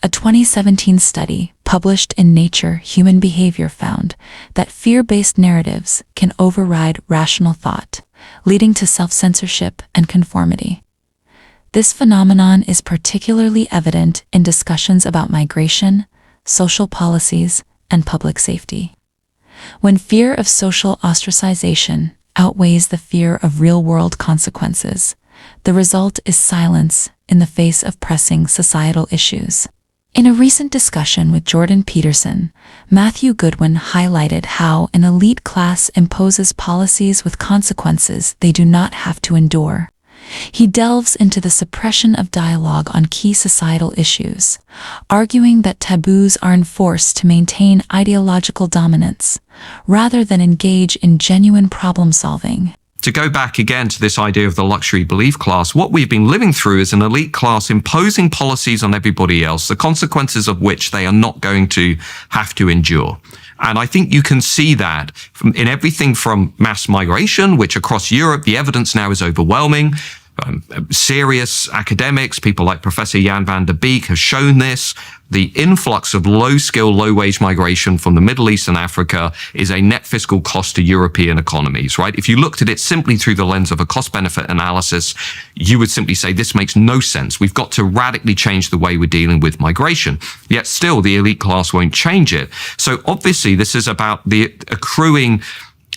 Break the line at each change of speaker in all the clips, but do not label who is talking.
A 2017 study published in Nature Human Behaviour found that fear-based narratives can override rational thought, leading to self-censorship and conformity. This phenomenon is particularly evident in discussions about migration, social policies, and public safety. When fear of social ostracization outweighs the fear of real-world consequences, the result is silence in the face of pressing societal issues. In a recent discussion with Jordan Peterson, Matthew Goodwin highlighted how an elite class imposes policies with consequences they do not have to endure. He delves into the suppression of dialogue on key societal issues, arguing that taboos are enforced to maintain ideological dominance, rather than engage in genuine problem-solving.
To go back again to this idea of the luxury belief class, what we've been living through is an elite class imposing policies on everybody else, the consequences of which they are not going to have to endure. And I think you can see that in everything from mass migration, which across Europe, the evidence now is overwhelming. Serious academics, people like Professor Jan van der Beek, have shown this. The influx of low-skill, low-wage migration from the Middle East and Africa is a net fiscal cost to European economies, right? If you looked at it simply through the lens of a cost-benefit analysis, you would simply say this makes no sense. We've got to radically change the way we're dealing with migration. Yet still, the elite class won't change it. So obviously, this is about the accruing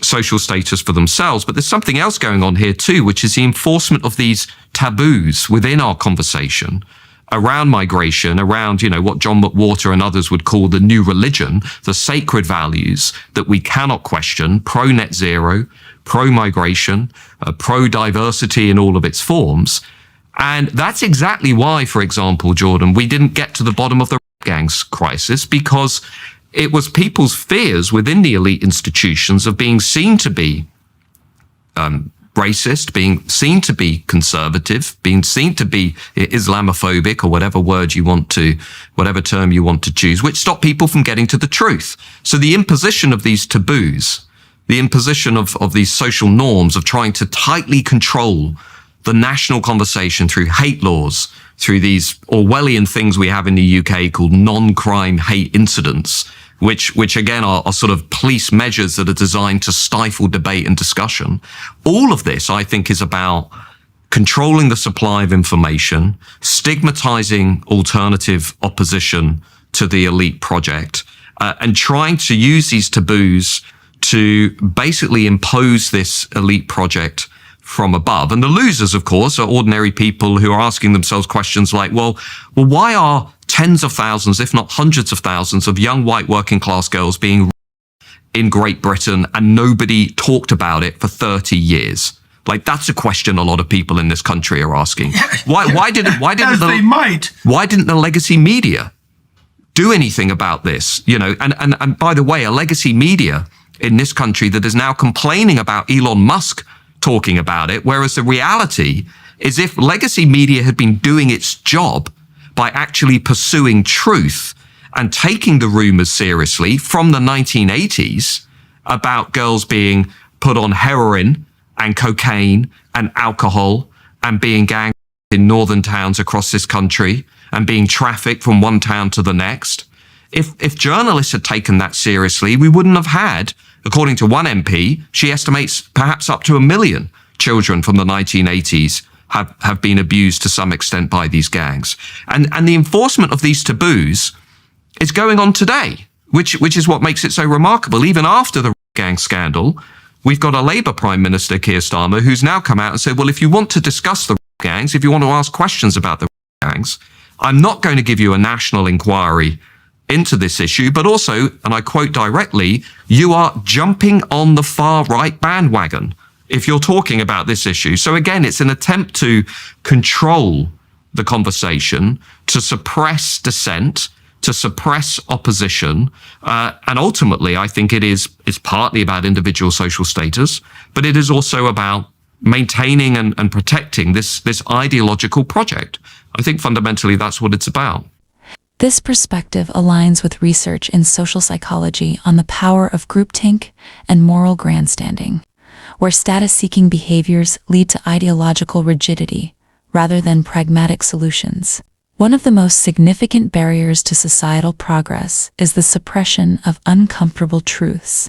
social status for themselves, but there's something else going on here too, which is the enforcement of these taboos within our conversation around migration, around, what John McWhorter and others would call the new religion, the sacred values that we cannot question, pro-net zero, pro-migration, pro-diversity in all of its forms. And that's exactly why, for example, Jordan, we didn't get to the bottom of the gangs crisis, because it was people's fears within the elite institutions of being seen to be racist, being seen to be conservative, being seen to be Islamophobic, or whatever term you want to choose, which stopped people from getting to the truth. So the imposition of these taboos, the imposition of these social norms of trying to tightly control the national conversation through hate laws, through these Orwellian things we have in the UK called non-crime hate incidents, which again are sort of police measures that are designed to stifle debate and discussion. All of this, I think, is about controlling the supply of information, stigmatizing alternative opposition to the elite project, and trying to use these taboos to basically impose this elite project from above. And the losers, of course, are ordinary people who are asking themselves questions like, well, why are tens of thousands, if not hundreds of thousands, of young white working class girls being in Great Britain and nobody talked about it for 30 years? Like, that's a question a lot of people in this country are asking. Why didn't the legacy media do anything about this? And by the way, a legacy media in this country that is now complaining about Elon Musk talking about it, whereas the reality is if legacy media had been doing its job by actually pursuing truth and taking the rumors seriously from the 1980s about girls being put on heroin and cocaine and alcohol and being ganged in northern towns across this country and being trafficked from one town to the next, if journalists had taken that seriously, we wouldn't have had, according to one MP, she estimates perhaps up to 1 million children from the 1980s have been abused to some extent by these gangs. And the enforcement of these taboos is going on today, which is what makes it so remarkable. Even after the gang scandal, we've got a Labour Prime Minister, Keir Starmer, who's now come out and said, well, if you want to discuss the gangs, if you want to ask questions about the gangs, I'm not going to give you a national inquiry into this issue, but also, and I quote directly, you are jumping on the far right bandwagon if you're talking about this issue. So again, it's an attempt to control the conversation, to suppress dissent, to suppress opposition. And ultimately, I think it's partly about individual social status, but it is also about maintaining and protecting this ideological project. I think fundamentally that's what it's about.
This perspective aligns with research in social psychology on the power of groupthink and moral grandstanding, where status-seeking behaviors lead to ideological rigidity rather than pragmatic solutions. One of the most significant barriers to societal progress is the suppression of uncomfortable truths.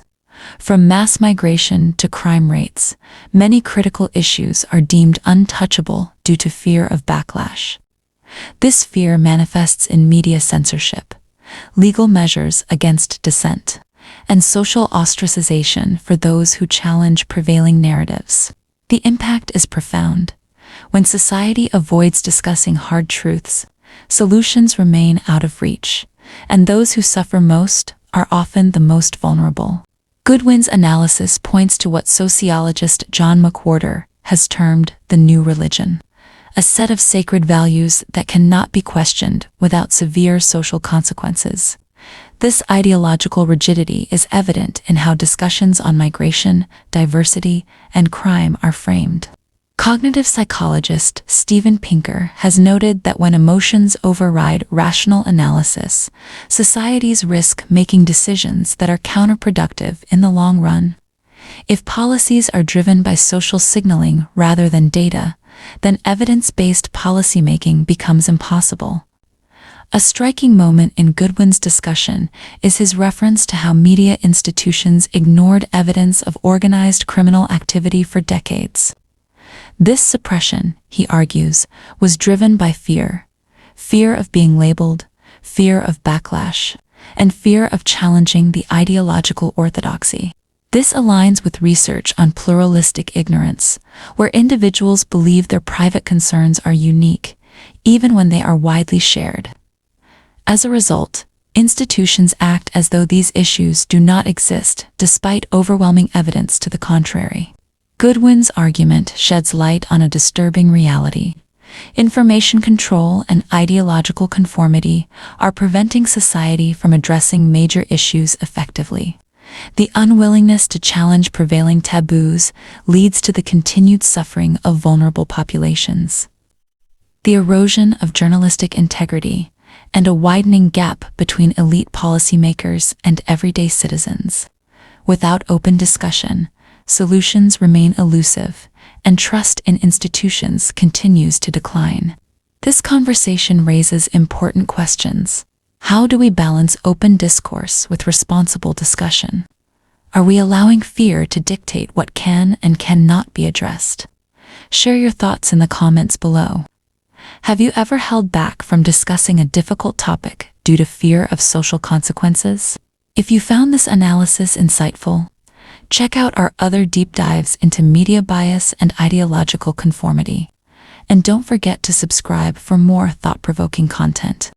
From mass migration to crime rates, many critical issues are deemed untouchable due to fear of backlash. This fear manifests in media censorship, legal measures against dissent, and social ostracization for those who challenge prevailing narratives. The impact is profound. When society avoids discussing hard truths, solutions remain out of reach, and those who suffer most are often the most vulnerable. Goodwin's analysis points to what sociologist John McWhorter has termed the new religion, a set of sacred values that cannot be questioned without severe social consequences. This ideological rigidity is evident in how discussions on migration, diversity, and crime are framed. Cognitive psychologist Steven Pinker has noted that when emotions override rational analysis, societies risk making decisions that are counterproductive in the long run. If policies are driven by social signaling rather than data, then evidence-based policymaking becomes impossible. A striking moment in Goodwin's discussion is his reference to how media institutions ignored evidence of organized criminal activity for decades. This suppression, he argues, was driven by fear of being labeled, fear of backlash, and fear of challenging the ideological orthodoxy. This aligns with research on pluralistic ignorance, where individuals believe their private concerns are unique, even when they are widely shared. As a result, institutions act as though these issues do not exist, despite overwhelming evidence to the contrary. Goodwin's argument sheds light on a disturbing reality. Information control and ideological conformity are preventing society from addressing major issues effectively. The unwillingness to challenge prevailing taboos leads to the continued suffering of vulnerable populations. The erosion of journalistic integrity and a widening gap between elite policymakers and everyday citizens. Without open discussion, solutions remain elusive, and trust in institutions continues to decline. This conversation raises important questions. How do we balance open discourse with responsible discussion? Are we allowing fear to dictate what can and cannot be addressed? Share your thoughts in the comments below. Have you ever held back from discussing a difficult topic due to fear of social consequences? If you found this analysis insightful, check out our other deep dives into media bias and ideological conformity. And don't forget to subscribe for more thought-provoking content.